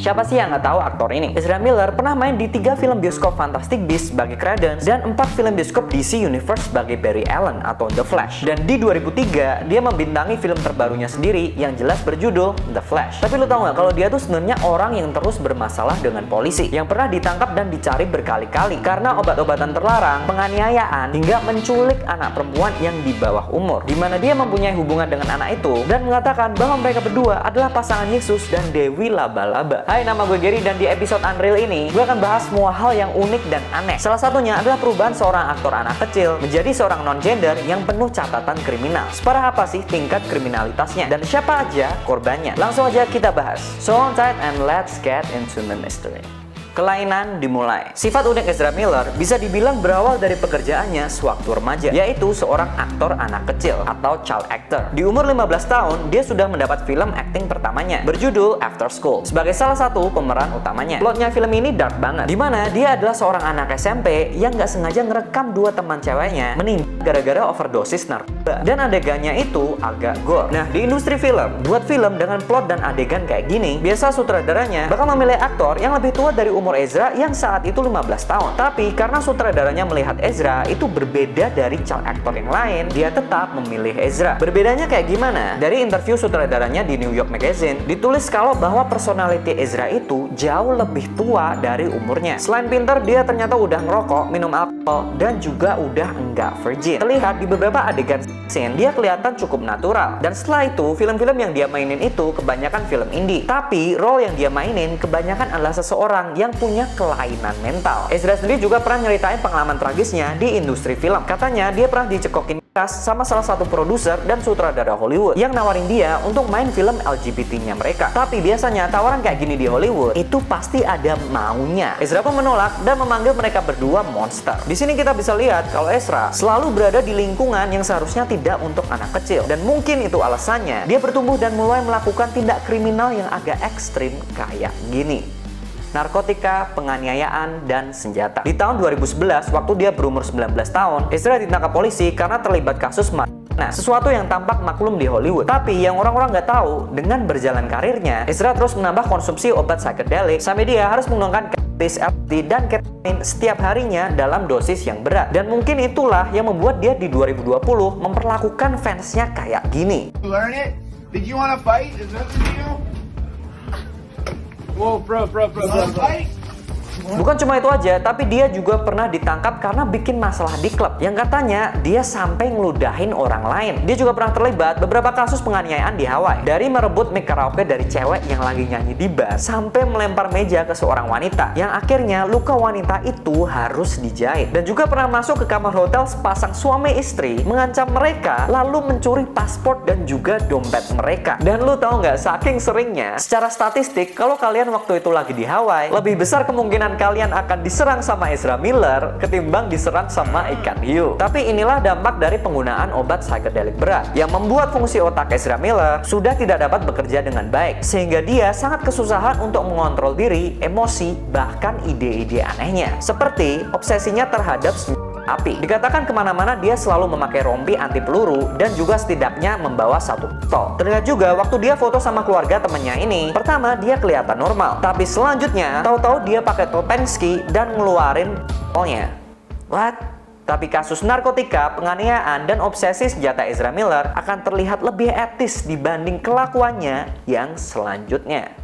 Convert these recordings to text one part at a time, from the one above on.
Siapa sih yang nggak tahu aktor ini? Ezra Miller pernah main di 3 film bioskop Fantastic Beasts sebagai Credence dan 4 film bioskop DC Universe sebagai Barry Allen atau The Flash. Dan di 2003 dia membintangi film terbarunya sendiri yang jelas berjudul The Flash. Tapi lu tau nggak kalau dia tuh sebenarnya orang yang terus bermasalah dengan polisi, yang pernah ditangkap dan dicari berkali-kali karena obat-obatan terlarang, penganiayaan, hingga menculik anak perempuan yang di bawah umur, di mana dia mempunyai hubungan dengan anak itu dan mengatakan bahwa mereka berdua adalah pasangan Yesus dan Dewi Laba-Laba. Hai, nama gue Gary dan di episode Unreal ini gue akan bahas semua hal yang unik dan aneh. Salah satunya adalah perubahan seorang aktor anak kecil menjadi seorang non-gender yang penuh catatan kriminal. Separah apa sih tingkat kriminalitasnya dan siapa aja korbannya? Langsung aja kita bahas. So on tight and let's get into the mystery. Kelainan dimulai. Sifat unik Ezra Miller bisa dibilang berawal dari pekerjaannya sewaktu remaja, yaitu seorang aktor anak kecil atau child actor. Di umur 15 tahun, dia sudah mendapat film acting pertamanya berjudul After School sebagai salah satu pemeran utamanya. Plotnya film ini dark banget, dimana dia adalah seorang anak SMP yang nggak sengaja ngerekam 2 teman ceweknya meninggal gara-gara overdosis narkoba. Dan adegannya itu agak gore. Nah, di industri film, buat film dengan plot dan adegan kayak gini, biasa sutradaranya bakal memilih aktor yang lebih tua dari umur Ezra yang saat itu 15 tahun. Tapi karena sutradaranya melihat Ezra itu berbeda dari child actor yang lain, dia tetap memilih Ezra. Berbedanya kayak gimana? Dari interview sutradaranya di New York Magazine, ditulis kalau bahwa personality Ezra itu jauh lebih tua dari umurnya. Selain pinter, dia ternyata udah ngerokok, minum alkohol, dan juga udah enggak virgin. Terlihat di beberapa adegan scene, dia kelihatan cukup natural. Dan setelah itu, film-film yang dia mainin itu kebanyakan film indie. Tapi role yang dia mainin kebanyakan adalah seseorang yang punya kelainan mental. Ezra sendiri juga pernah nyeritain pengalaman tragisnya di industri film. Katanya dia pernah dicekokin sama salah satu produser dan sutradara Hollywood yang nawarin dia untuk main film LGBT-nya mereka. Tapi biasanya tawaran kayak gini di Hollywood itu pasti ada maunya. Ezra pun menolak dan memanggil mereka berdua monster. Di sini kita bisa lihat kalau Ezra selalu berada di lingkungan yang seharusnya tidak untuk anak kecil, dan mungkin itu alasannya dia bertumbuh dan mulai melakukan tindak kriminal yang agak ekstrim kayak gini. Narkotika, penganiayaan, dan senjata. Di tahun 2011, waktu dia berumur 19 tahun, Ezra ditangkap polisi karena terlibat kasus Nah, sesuatu yang tampak maklum di Hollywood. Tapi yang orang-orang nggak tahu, dengan berjalan karirnya, Ezra terus menambah konsumsi obat psychedelic sampai dia harus menggunakan cannabis, LSD, dan ketamine setiap harinya dalam dosis yang berat. Dan mungkin itulah yang membuat dia di 2020 memperlakukan fansnya kayak gini. Learn it? Did you want to fight? Is that the deal? Whoa, bro. Fight? Bukan cuma itu aja, tapi dia juga pernah ditangkap karena bikin masalah di klub yang katanya dia sampai ngeludahin orang lain. Dia juga pernah terlibat beberapa kasus penganiayaan di Hawaii, dari merebut mic karaoke dari cewek yang lagi nyanyi di bar sampai melempar meja ke seorang wanita yang akhirnya luka wanita itu harus dijahit. Dan juga pernah masuk ke kamar hotel sepasang suami istri, mengancam mereka lalu mencuri paspor dan juga dompet mereka. Dan lu tahu nggak, saking seringnya, secara statistik kalau kalian waktu itu lagi di Hawaii, lebih besar kemungkinan kalian akan diserang sama Ezra Miller ketimbang diserang sama ikan hiu. Tapi inilah dampak dari penggunaan obat psychedelic berat yang membuat fungsi otak Ezra Miller sudah tidak dapat bekerja dengan baik, sehingga dia sangat kesusahan untuk mengontrol diri, emosi, bahkan ide-ide anehnya, seperti obsesinya terhadap api. Dikatakan kemana-mana dia selalu memakai rompi anti peluru dan juga setidaknya membawa 1 pistol. Terlihat juga waktu dia foto sama keluarga temennya ini, pertama dia kelihatan normal, tapi selanjutnya tahu-tahu dia pakai topeng ski dan ngeluarin pistolnya. What? Tapi kasus narkotika, penganiayaan, dan obsesi senjata Ezra Miller akan terlihat lebih etis dibanding kelakuannya yang selanjutnya.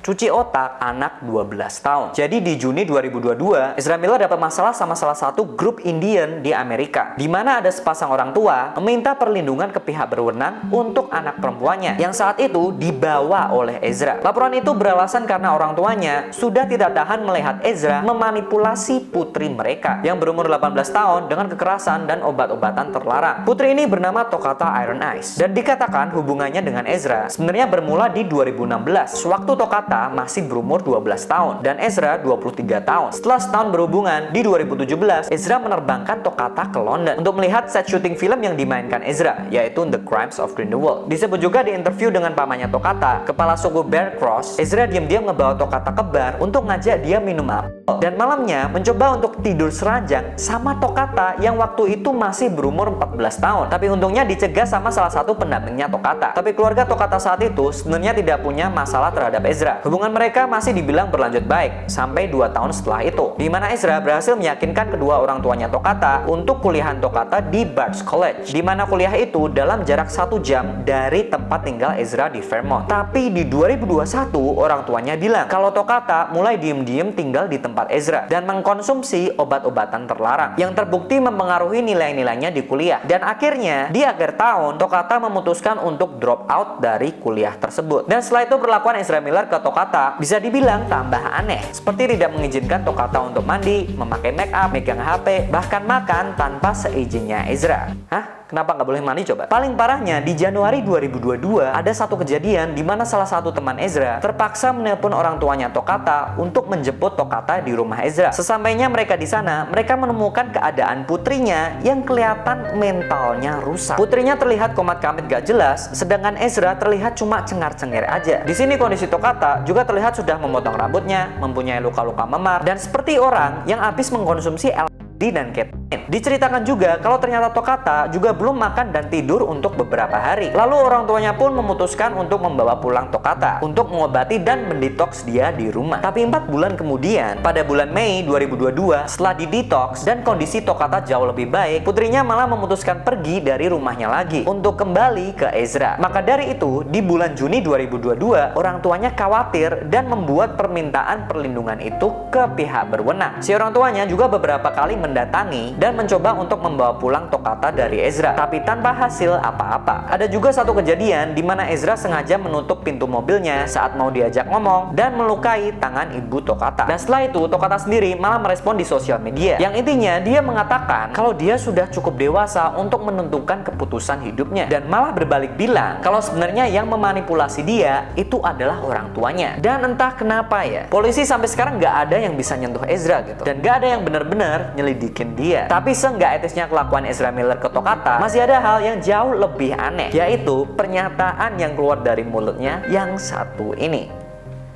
Cuci otak anak 12 tahun. Jadi di Juni 2022, Ezra Miller dapat masalah sama salah satu grup Indian di Amerika, di mana ada sepasang orang tua meminta perlindungan ke pihak berwenang untuk anak perempuannya yang saat itu dibawa oleh Ezra. Laporan itu beralasan karena orang tuanya sudah tidak tahan melihat Ezra memanipulasi putri mereka yang berumur 18 tahun dengan kekerasan dan obat-obatan terlarang. Putri ini bernama Tokata Iron Eyes dan dikatakan hubungannya dengan Ezra sebenarnya bermula di 2016, sewaktu Tokata masih berumur 12 tahun dan Ezra 23 tahun. Setelah setahun berhubungan, di 2017 Ezra menerbangkan Tokata ke London untuk melihat set syuting film yang dimainkan Ezra, yaitu The Crimes of Grindelwald. Disebut juga di interview dengan pamannya Tokata, kepala suku Bear Cross, Ezra diam-diam ngebawa Tokata ke bar untuk ngajak dia minum alkohol dan malamnya mencoba untuk tidur seranjang sama Tokata yang waktu itu masih berumur 14 tahun. Tapi untungnya dicegah sama salah satu pendampingnya Tokata. Tapi keluarga Tokata saat itu sebenarnya tidak punya masalah terhadap Ezra Hubungan mereka masih dibilang berlanjut baik sampai 2 tahun setelah itu, di mana Ezra berhasil meyakinkan kedua orang tuanya Tokata untuk kuliahan Tokata di Barnes College, di mana kuliah itu dalam jarak 1 jam dari tempat tinggal Ezra di Vermont. Tapi di 2021 orang tuanya bilang kalau Tokata mulai diem-diem tinggal di tempat Ezra dan mengkonsumsi obat-obatan terlarang yang terbukti mempengaruhi nilai-nilainya di kuliah. Dan akhirnya di akhir tahun Tokata memutuskan untuk drop out dari kuliah tersebut. Dan setelah itu perlakuan Ezra Miller ke Tokata bisa dibilang tambah aneh, seperti tidak mengizinkan Tokata untuk mandi, memakai make up, megang HP, bahkan makan tanpa seizinnya Ezra. Hah? Kenapa nggak boleh mandi coba? Paling parahnya, di Januari 2022 ada satu kejadian di mana salah satu teman Ezra terpaksa menelpon orang tuanya Tokata untuk menjemput Tokata di rumah Ezra. Sesampainya mereka di sana, mereka menemukan keadaan putrinya yang kelihatan mentalnya rusak. Putrinya terlihat komat-kamit gak jelas, sedangkan Ezra terlihat cuma cengar-cengir aja. Di sini kondisi Tokata juga terlihat sudah memotong rambutnya, mempunyai luka-luka memar, dan seperti orang yang habis mengkonsumsi LSD dan ketamine. Diceritakan juga kalau ternyata Tokata juga belum makan dan tidur untuk beberapa hari. Lalu orang tuanya pun memutuskan untuk membawa pulang Tokata untuk mengobati dan mendetoks dia di rumah. Tapi 4 bulan kemudian, pada bulan Mei 2022, setelah didetoks dan kondisi Tokata jauh lebih baik, putrinya malah memutuskan pergi dari rumahnya lagi untuk kembali ke Ezra. Maka dari itu, di bulan Juni 2022, orang tuanya khawatir dan membuat permintaan perlindungan itu ke pihak berwenang. Si orang tuanya juga beberapa kali mendatangi dan mencoba untuk membawa pulang Tokata dari Ezra, tapi tanpa hasil apa-apa. Ada juga satu kejadian di mana Ezra sengaja menutup pintu mobilnya saat mau diajak ngomong dan melukai tangan ibu Tokata. Dan setelah itu Tokata sendiri malah merespon di sosial media, yang intinya dia mengatakan kalau dia sudah cukup dewasa untuk menentukan keputusan hidupnya, dan malah berbalik bilang kalau sebenarnya yang memanipulasi dia itu adalah orang tuanya. Dan entah kenapa ya, polisi sampai sekarang nggak ada yang bisa nyentuh Ezra gitu, dan nggak ada yang benar-benar nyelidikin dia. Tapi seenggak etisnya kelakuan Ezra Miller ke Tokata, masih ada hal yang jauh lebih aneh, yaitu pernyataan yang keluar dari mulutnya yang satu ini.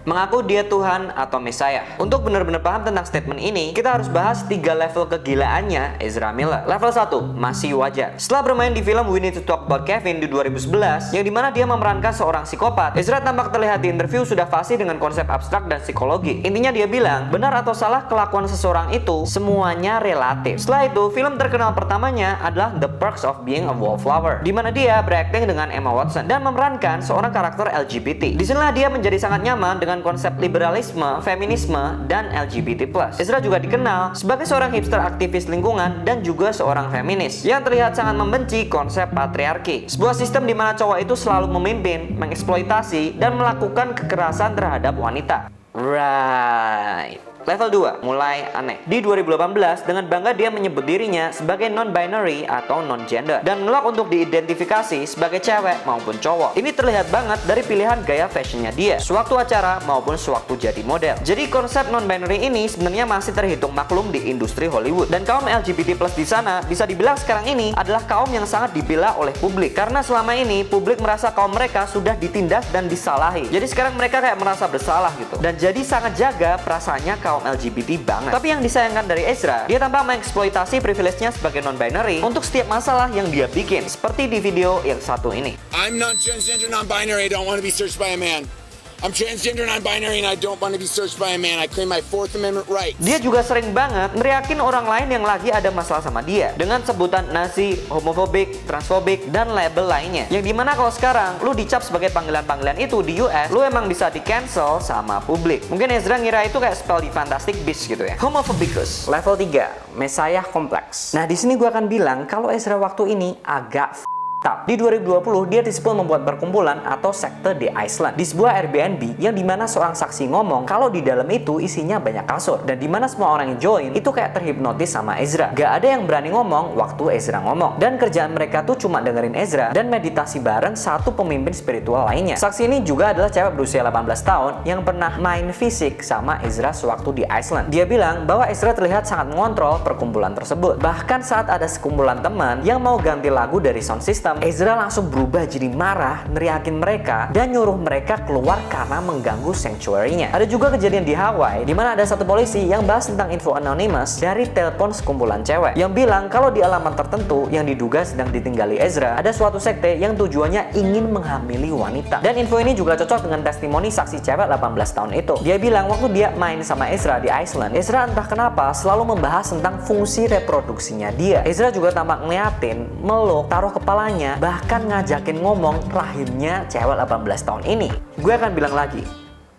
Mengaku dia Tuhan atau Mesiah. Untuk benar-benar paham tentang statement ini, kita harus bahas 3 level kegilaannya Ezra Miller. Level 1, masih wajar. Setelah bermain di film We Need to Talk About Kevin di 2011, yang dimana dia memerankan seorang psikopat, Ezra tampak terlihat di interview sudah fasih dengan konsep abstrak dan psikologi. Intinya dia bilang, benar atau salah kelakuan seseorang itu, semuanya relatif. Setelah itu, film terkenal pertamanya adalah The Perks of Being a Wallflower, di mana dia berakting dengan Emma Watson dan memerankan seorang karakter LGBT. Disinilah dia menjadi sangat nyaman dengan konsep liberalisme, feminisme, dan LGBT+. Ezra juga dikenal sebagai seorang hipster aktivis lingkungan dan juga seorang feminis yang terlihat sangat membenci konsep patriarki, sebuah sistem di mana cowok itu selalu memimpin, mengeksploitasi, dan melakukan kekerasan terhadap wanita. Right. Level 2, mulai aneh. Di 2018, dengan bangga dia menyebut dirinya sebagai non-binary atau non-gender dan menolak untuk diidentifikasi sebagai cewek maupun cowok. Ini terlihat banget dari pilihan gaya fashionnya dia, sewaktu acara maupun sewaktu jadi model. Jadi konsep non-binary ini sebenarnya masih terhitung maklum di industri Hollywood. Dan kaum LGBT+ di sana bisa dibilang sekarang ini adalah kaum yang sangat dibela oleh publik, karena selama ini publik merasa kaum mereka sudah ditindas dan disalahi. Jadi sekarang mereka kayak merasa bersalah gitu, dan jadi sangat jaga perasaannya kaum LGBT banget. Tapi yang disayangkan dari Ezra, dia tampak mengeksploitasi privilege-nya sebagai non-binary untuk setiap masalah yang dia bikin, seperti di video yang satu ini. I'm not transgender, non-binary. I don't want to be searched by a man. I'm transgender, non-binary, and I don't want to be searched by a man. I claim my Fourth Amendment rights. Dia juga sering banget neriakin orang lain yang lagi ada masalah sama dia dengan sebutan Nazi, homofobik, transfobik, dan label lainnya. Yang dimana kalau sekarang lu dicap sebagai panggilan-panggilan itu di US, lu emang bisa di-cancel sama publik. Mungkin Ezra ngira itu kayak spell di Fantastic Beasts gitu ya. Homophobikus. Level 3, Mesiah Kompleks. Nah, di sini gua akan bilang kalau Ezra waktu ini agak di 2020 dia disebut membuat perkumpulan atau sekte di Iceland di sebuah Airbnb yang dimana seorang saksi ngomong kalau di dalam itu isinya banyak kasur dan dimana semua orang yang join itu kayak terhipnotis sama Ezra. Gak ada yang berani ngomong waktu Ezra ngomong, dan kerjaan mereka tuh cuma dengerin Ezra dan meditasi bareng satu pemimpin spiritual lainnya. Saksi ini juga adalah cewek berusia 18 tahun yang pernah main fisik sama Ezra sewaktu di Iceland. Dia bilang bahwa Ezra terlihat sangat mengontrol perkumpulan tersebut. Bahkan saat ada sekumpulan teman yang mau ganti lagu dari sound system, berantem, Ezra langsung berubah jadi marah, neriakin mereka, dan nyuruh mereka keluar karena mengganggu sanctuary-nya. Ada juga kejadian di Hawaii, di mana ada satu polisi yang bahas tentang info anonymous dari telepon sekumpulan cewek, yang bilang kalau di alamat tertentu yang diduga sedang ditinggali Ezra, ada suatu sekte yang tujuannya ingin menghamili wanita. Dan info ini juga cocok dengan testimoni saksi cewek 18 tahun itu. Dia bilang waktu dia main sama Ezra di Iceland, Ezra entah kenapa selalu membahas tentang fungsi reproduksinya dia. Ezra juga tampak ngeliatin, meluk, taruh kepalanya, bahkan ngajakin ngomong rahimnya cewek 18 tahun ini. Gue akan bilang lagi,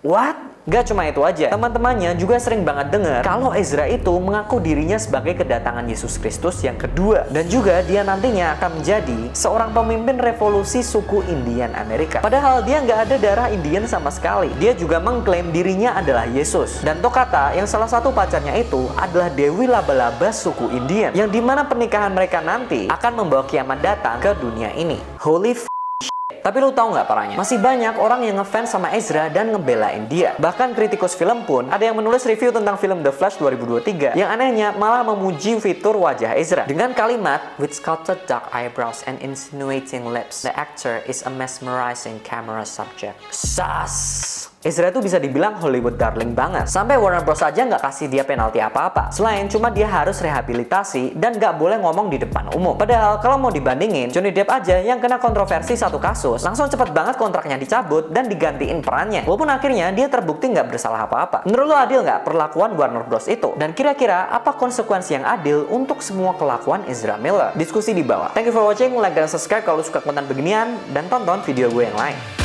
what? Gak cuma itu aja, teman-temannya juga sering banget dengar kalau Ezra itu mengaku dirinya sebagai kedatangan Yesus Kristus yang kedua. Dan juga dia nantinya akan menjadi seorang pemimpin revolusi suku Indian Amerika. Padahal dia nggak ada darah Indian sama sekali. Dia juga mengklaim dirinya adalah Yesus. Dan Tokata yang salah satu pacarnya itu adalah Dewi Laba-Laba suku Indian, yang dimana pernikahan mereka nanti akan membawa kiamat datang ke dunia ini. Holy Tapi lu tahu nggak parahnya? Masih banyak orang yang ngefans sama Ezra dan ngebelain dia. Bahkan kritikus film pun ada yang menulis review tentang film The Flash 2023 yang anehnya malah memuji fitur wajah Ezra dengan kalimat, "With sculpted dark eyebrows and insinuating lips, the actor is a mesmerizing camera subject." Sas! Ezra itu bisa dibilang Hollywood darling banget. Sampai Warner Bros aja nggak kasih dia penalti apa-apa. Selain cuma dia harus rehabilitasi dan nggak boleh ngomong di depan umum. Padahal kalau mau dibandingin, Johnny Depp aja yang kena kontroversi satu kasus, langsung cepet banget kontraknya dicabut dan digantiin perannya. Walaupun akhirnya dia terbukti nggak bersalah apa-apa. Menurut lo adil nggak perlakuan Warner Bros itu? Dan kira-kira apa konsekuensi yang adil untuk semua kelakuan Ezra Miller? Diskusi di bawah. Thank you for watching, like dan subscribe kalau suka konten beginian, dan tonton video gue yang lain.